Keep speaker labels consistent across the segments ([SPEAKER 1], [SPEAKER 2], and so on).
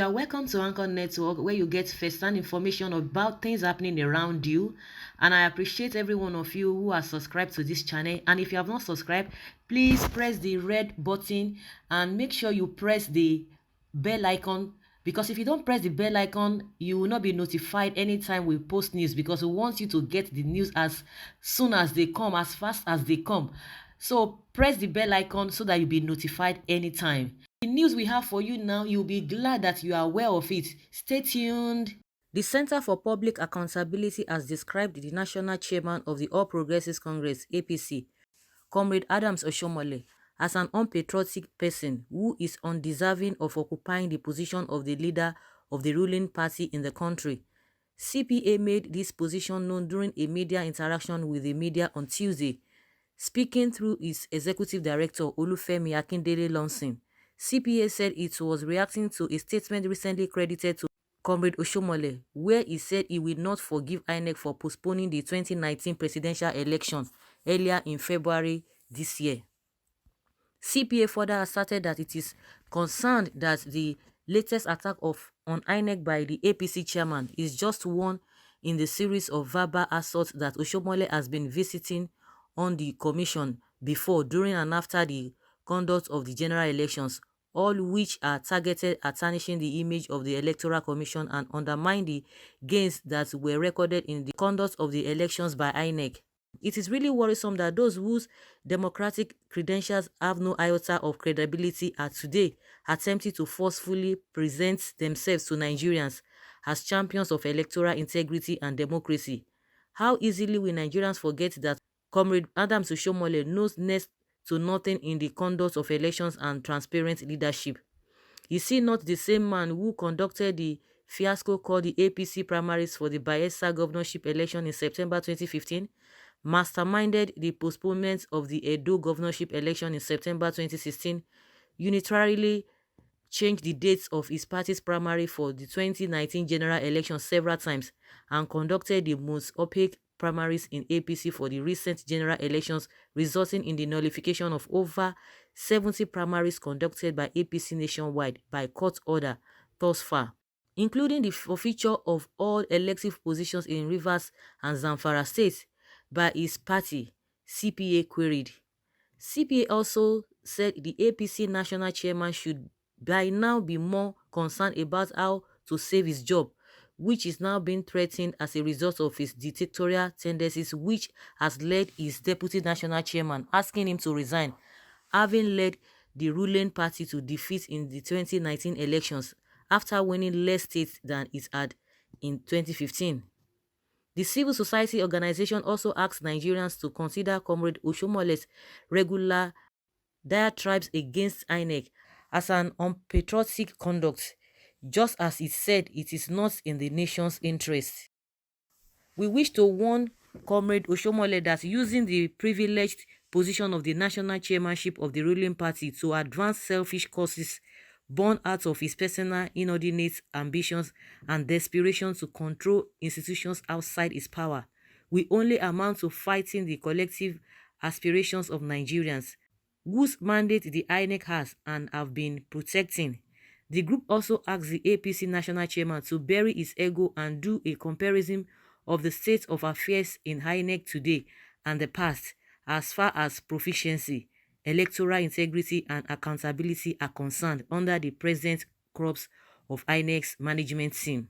[SPEAKER 1] are welcome to Anchor Network, where you get first-hand information about things happening around you. And I appreciate every one of you who are subscribed to this channel. And if you have not subscribed, please press the red button and make sure you press the bell icon, because if you don't press the bell icon, you will not be notified anytime we post news, because we want you to get the news as soon as they come, as fast as they come. So press the bell icon so that you'll be notified anytime. The news we have for you now, you'll be glad that you are aware of it. Stay tuned. The Center for Public Accountability has described the national chairman of the All Progressives Congress, APC, Comrade Adams Oshiomhole, as an unpatriotic person who is undeserving of occupying the position of the leader of the ruling party in the country. CPA made this position known during a media interaction with the media on Tuesday. Speaking through its executive director, Olufemi Akindele-Lonsin, CPA said it was reacting to a statement recently credited to Comrade Oshiomhole, where he said he will not forgive INEC for postponing the 2019 presidential election earlier in February this year. CPA further asserted that it is concerned that the latest attack on INEC by the APC chairman is just one in the series of verbal assaults that Oshiomhole has been visiting on the commission before, during and after the conduct of the general elections, all which are targeted at tarnishing the image of the Electoral Commission and undermine the gains that were recorded in the conduct of the elections by INEC. It is really worrisome that those whose democratic credentials have no iota of credibility are today attempting to forcefully present themselves to Nigerians as champions of electoral integrity and democracy. How easily will Nigerians forget that Comrade Adams Oshiomhole knows next to nothing in the conduct of elections and transparent leadership? Is he not the same man who conducted the fiasco called the APC primaries for the Bayelsa governorship election in September 2015, masterminded the postponement of the Edo governorship election in September 2016, unilaterally changed the dates of his party's primary for the 2019 general election several times, and conducted the most opaque primaries in APC for the recent general elections, resulting in the nullification of over 70 primaries conducted by APC nationwide by court order thus far, including the forfeiture of all elective positions in Rivers and Zamfara states by his party, CPA queried. CPA also said the APC national chairman should by now be more concerned about how to save his job, which is now being threatened as a result of his dictatorial tendencies, which has led his deputy national chairman asking him to resign, having led the ruling party to defeat in the 2019 elections after winning less states than it had in 2015. The civil society organization also asked Nigerians to consider Comrade Oshiomhole's regular diatribes against INEC as an unpatriotic conduct, just as it said it is not in the nation's interest. We wish to warn Comrade Oshiomhole that using the privileged position of the national chairmanship of the ruling party to advance selfish causes born out of his personal inordinate ambitions and desperation to control institutions outside his power will only amount to fighting the collective aspirations of Nigerians, whose mandate the INEC has and have been protecting. The group also asked the APC national chairman to bury his ego and do a comparison of the state of affairs in INEC today and the past as far as proficiency, electoral integrity and accountability are concerned under the present crops of INEC's management team.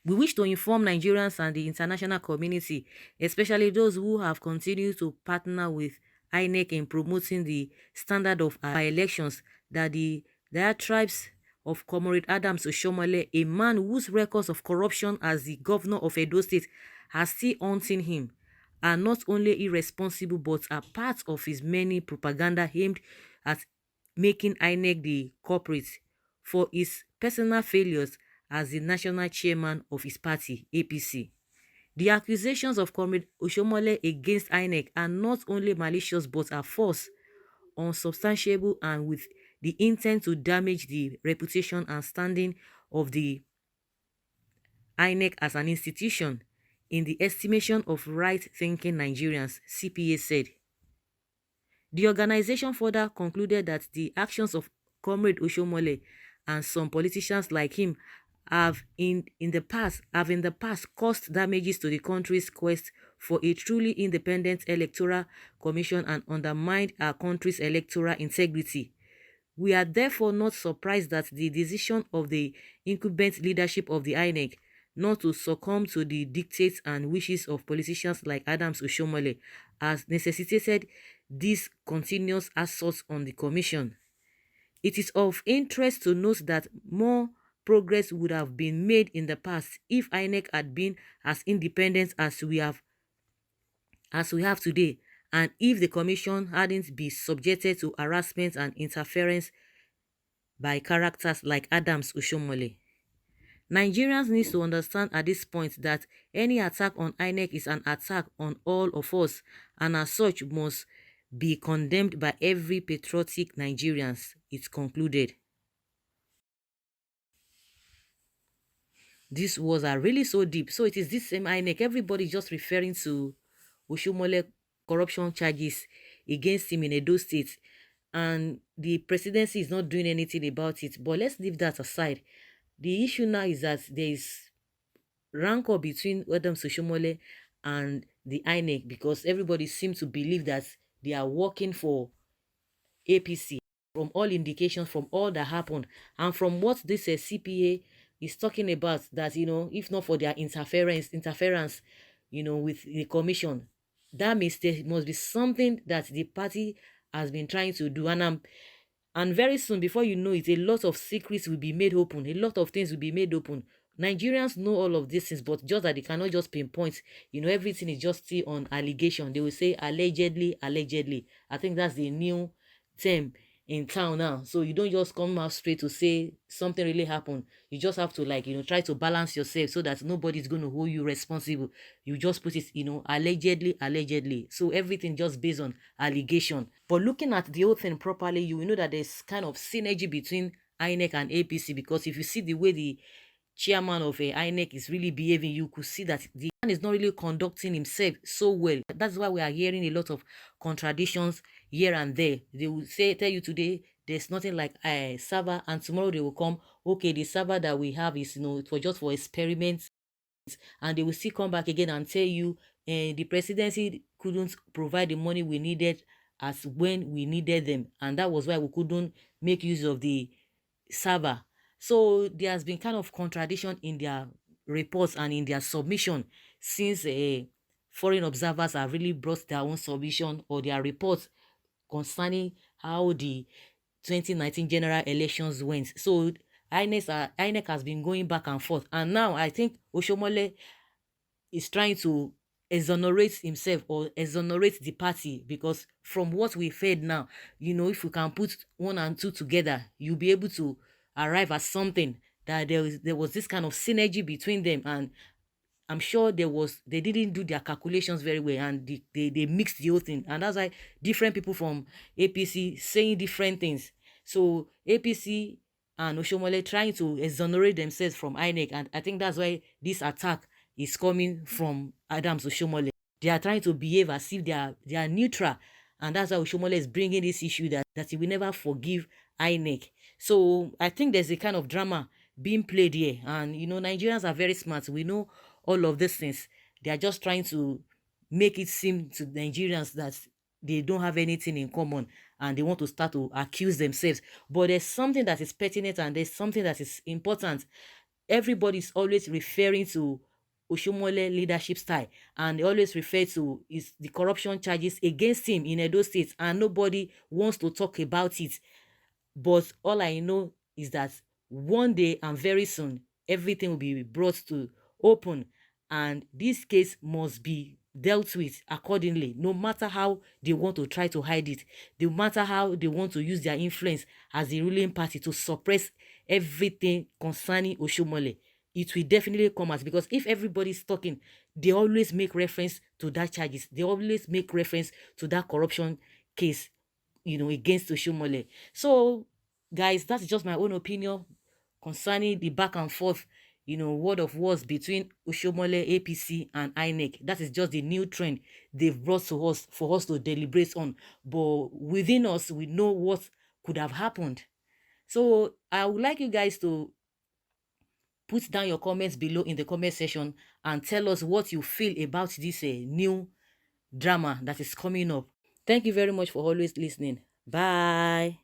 [SPEAKER 1] We wish to inform Nigerians and the international community, especially those who have continued to partner with INEC in promoting the standard of our elections, that the diatribes of Comrade Adams Oshiomhole, a man whose records of corruption as the governor of Edo State are still haunting him, are not only irresponsible but are part of his many propaganda aimed at making INEC the culprit for his personal failures as the national chairman of his party, APC. The accusations of Comrade Oshiomhole against INEC are not only malicious but are false, unsubstantiable, and with the intent to damage the reputation and standing of the INEC as an institution in the estimation of right-thinking Nigerians, CPA said. The organization further concluded that the actions of Comrade Oshiomhole and some politicians like him have in the past caused damages to the country's quest for a truly independent electoral commission and undermined our country's electoral integrity. We are therefore not surprised that the decision of the incumbent leadership of the INEC not to succumb to the dictates and wishes of politicians like Adams Oshiomhole has necessitated this continuous assault on the commission. It is of interest to note that more progress would have been made in the past if INEC had been as independent as we have today, and if the commission hadn't been subjected to harassment and interference by characters like Adams Oshiomhole. Nigerians need to understand at this point that any attack on INEC is an attack on all of us, and as such must be condemned by every patriotic Nigerian, it concluded. This was really so deep. So it is this same INEC. Everybody just referring to Oshiomhole corruption charges against him in Edo State. And the presidency is not doing anything about it. But let's leave that aside. The issue now is that there is rancor between Adams Oshiomhole and the INEC because everybody seems to believe that they are working for APC from all indications, from all that happened, and from what this CPA is talking about, that if not for their interference, with the commission, that means there must be something that the party has been trying to do, and very soon, before you know it, a lot of secrets will be made open. A lot of things will be made open. Nigerians know all of these things, but just that they cannot just pinpoint. Everything is just still on allegation. They will say allegedly, allegedly. I think that's the new term in town now. So you don't just come out straight to say something really happened. You just have to try to balance yourself so that nobody's going to hold you responsible. You just put it, allegedly, allegedly. So everything just based on allegation. But looking at the whole thing properly, you will know that there's kind of synergy between INEC and APC, because if you see the way the chairman of INEC is really behaving, you could see that the man is not really conducting himself so well. That's why we are hearing a lot of contradictions here and there. They will tell you today there's nothing like a server, and tomorrow they will come, okay, the server that we have is it was just for experiments, and they will still come back again and tell you the presidency couldn't provide the money we needed as when we needed them, and that was why we couldn't make use of the server. So there has been kind of contradiction in their reports and in their submission, since foreign observers have really brought their own submission or their reports concerning how the 2019 general elections went. So INEC has been going back and forth, and now I think Oshiomhole is trying to exonerate himself or exonerate the party, because from what we've heard now, if we can put one and two together, you'll be able to arrive at something, that there was this kind of synergy between them, and I'm sure they didn't do their calculations very well, and they mixed the whole thing, and that's why different people from APC saying different things. So APC and Oshiomhole trying to exonerate themselves from INEC, and I think that's why this attack is coming from Adams Oshiomhole. They are trying to behave as if they are neutral, and that's why Oshiomhole is bringing this issue that he will never forgive INEC. So I think there's a kind of drama being played here, and Nigerians are very smart. We know all of these things. They are just trying to make it seem to Nigerians that they don't have anything in common, and they want to start to accuse themselves. But there's something that is pertinent, and there's something that is important. Everybody's always referring to Oshiomhole leadership style, and they always refer to the corruption charges against him in Edo State, and nobody wants to talk about it. But all I know is that one day and very soon, everything will be brought to open, and this case must be dealt with accordingly, no matter how they want to try to hide it, no matter how they want to use their influence as the ruling party to suppress everything concerning Oshiomhole. It will definitely come out, because if everybody's talking, they always make reference to that charges. They always make reference to that corruption case, against Oshiomhole. So, guys, that's just my own opinion concerning the back and forth, word of words between Oshiomhole, APC, and INEC. That is just the new trend they've brought to us for us to deliberate on. But within us, we know what could have happened. So I would like you guys to put down your comments below in the comment section and tell us what you feel about this new drama that is coming up. Thank you very much for always listening. Bye.